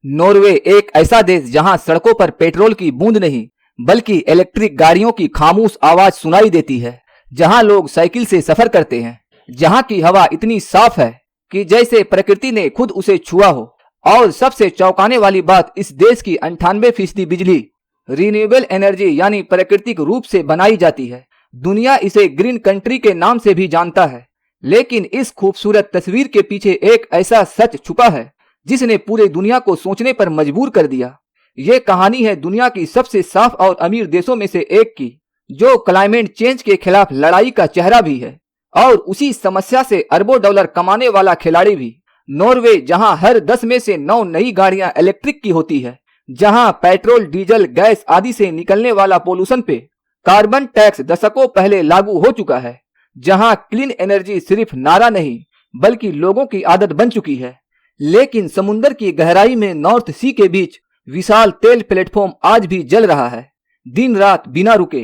Norway एक ऐसा देश जहां सड़कों पर पेट्रोल की बूंद नहीं बल्कि इलेक्ट्रिक गाड़ियों की खामोश आवाज सुनाई देती है, जहां लोग साइकिल से सफर करते हैं, जहां की हवा इतनी साफ है कि जैसे प्रकृति ने खुद उसे छुआ हो। और सबसे चौंकाने वाली बात, इस देश की 98% बिजली रिन्यूएबल एनर्जी यानी प्राकृतिक रूप से बनाई जाती है। दुनिया इसे ग्रीन कंट्री के नाम से भी जानता है, लेकिन इस खूबसूरत तस्वीर के पीछे एक ऐसा सच छुपा है जिसने पूरे दुनिया को सोचने पर मजबूर कर दिया। ये कहानी है दुनिया की सबसे साफ और अमीर देशों में से एक की, जो क्लाइमेट चेंज के खिलाफ लड़ाई का चेहरा भी है और उसी समस्या से अरबों डॉलर कमाने वाला खिलाड़ी भी। नॉर्वे, जहां हर 10 में से 9 नई गाड़ियां इलेक्ट्रिक की होती है, जहां पेट्रोल, डीजल, गैस आदि से निकलने वाला पोल्यूशन पे कार्बन टैक्स दशकों पहले लागू हो चुका है, जहां क्लीन एनर्जी सिर्फ नारा नहीं बल्कि लोगों की आदत बन चुकी है। लेकिन समुद्र की गहराई में नॉर्थ सी के बीच विशाल तेल प्लेटफॉर्म आज भी जल रहा है, दिन रात बिना रुके।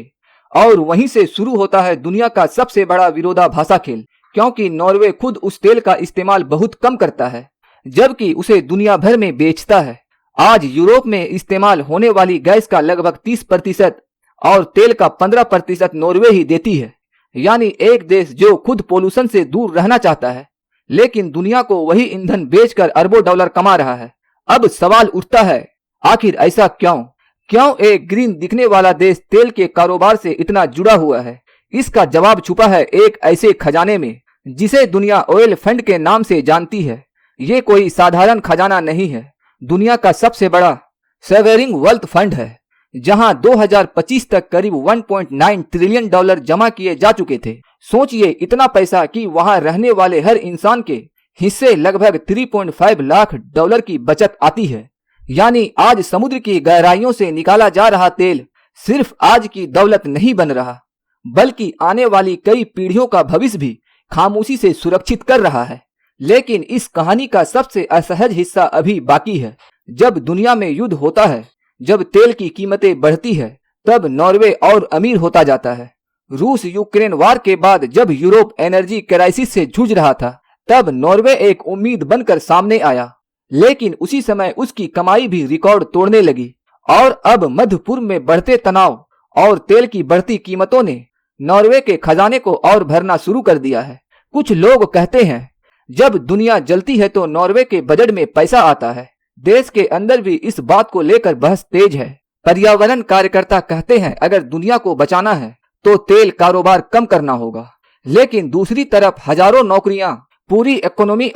और वहीं से शुरू होता है दुनिया का सबसे बड़ा विरोधाभासा खेल, क्योंकि नॉर्वे खुद उस तेल का इस्तेमाल बहुत कम करता है जबकि उसे दुनिया भर में बेचता है। आज यूरोप में इस्तेमाल होने वाली गैस का लगभग 30% और तेल का 15% नॉर्वे ही देती है। यानी एक देश जो खुद पोल्यूशन से दूर रहना चाहता है, लेकिन दुनिया को वही ईंधन बेचकर अरबों डॉलर कमा रहा है। अब सवाल उठता है, आखिर ऐसा क्यों? क्यों एक ग्रीन दिखने वाला देश तेल के कारोबार से इतना जुड़ा हुआ है? इसका जवाब छुपा है एक ऐसे खजाने में जिसे दुनिया ऑयल फंड के नाम से जानती है। ये कोई साधारण खजाना नहीं है, दुनिया का सबसे बड़ा सॉवरेन वेल्थ फंड है, जहां 2025 तक करीब 1.9 ट्रिलियन डॉलर जमा किए जा चुके थे। सोचिए, इतना पैसा कि वहां रहने वाले हर इंसान के हिस्से लगभग 3.5 लाख डॉलर की बचत आती है। यानी आज समुद्र की गहराइयों से निकाला जा रहा तेल सिर्फ आज की दौलत नहीं बन रहा, बल्कि आने वाली कई पीढ़ियों का भविष्य भी खामोशी से सुरक्षित कर रहा है। लेकिन इस कहानी का सबसे असहज हिस्सा अभी बाकी है। जब दुनिया में युद्ध होता है, जब तेल की कीमतें बढ़ती है, तब नॉर्वे और अमीर होता जाता है। रूस यूक्रेन वार के बाद जब यूरोप एनर्जी क्राइसिस से जूझ रहा था, तब नॉर्वे एक उम्मीद बनकर सामने आया। लेकिन उसी समय उसकी कमाई भी रिकॉर्ड तोड़ने लगी। और अब मध्य पूर्व में बढ़ते तनाव और तेल की बढ़ती कीमतों ने नॉर्वे के खजाने को और भरना शुरू कर दिया है। कुछ लोग कहते हैं, जब दुनिया जलती है तो नॉर्वे के बजट में पैसा आता है। देश के अंदर भी इस बात को लेकर बहस तेज है। पर्यावरण कार्यकर्ता कहते हैं, अगर दुनिया को बचाना है तो तेल कारोबार कम करना होगा। लेकिन दूसरी तरफ हजारों नौकरियां, पूरी इकोनॉमी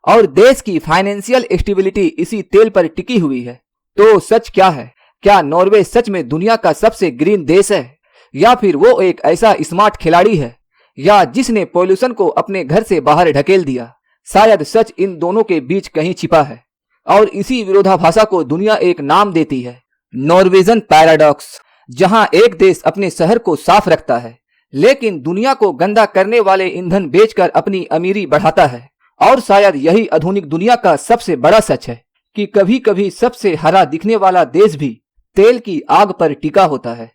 और देश की फाइनेंशियल स्टेबिलिटी इसी तेल पर टिकी हुई है। तो सच क्या है? क्या नॉर्वे सच में दुनिया का सबसे ग्रीन देश है, या फिर वो एक ऐसा स्मार्ट खिलाड़ी है, या जिसने पॉल्यूशन को अपने घर से बाहर ढकेल दिया? शायद सच इन दोनों के बीच कहीं छिपा है, और इसी विरोधाभासा को दुनिया एक नाम देती है, नॉर्वेजन पैराडॉक्स। जहां एक देश अपने शहर को साफ रखता है, लेकिन दुनिया को गंदा करने वाले ईंधन बेचकर अपनी अमीरी बढ़ाता है। और शायद यही आधुनिक दुनिया का सबसे बड़ा सच है कि कभी कभी सबसे हरा दिखने वाला देश भी तेल की आग पर टिका होता है।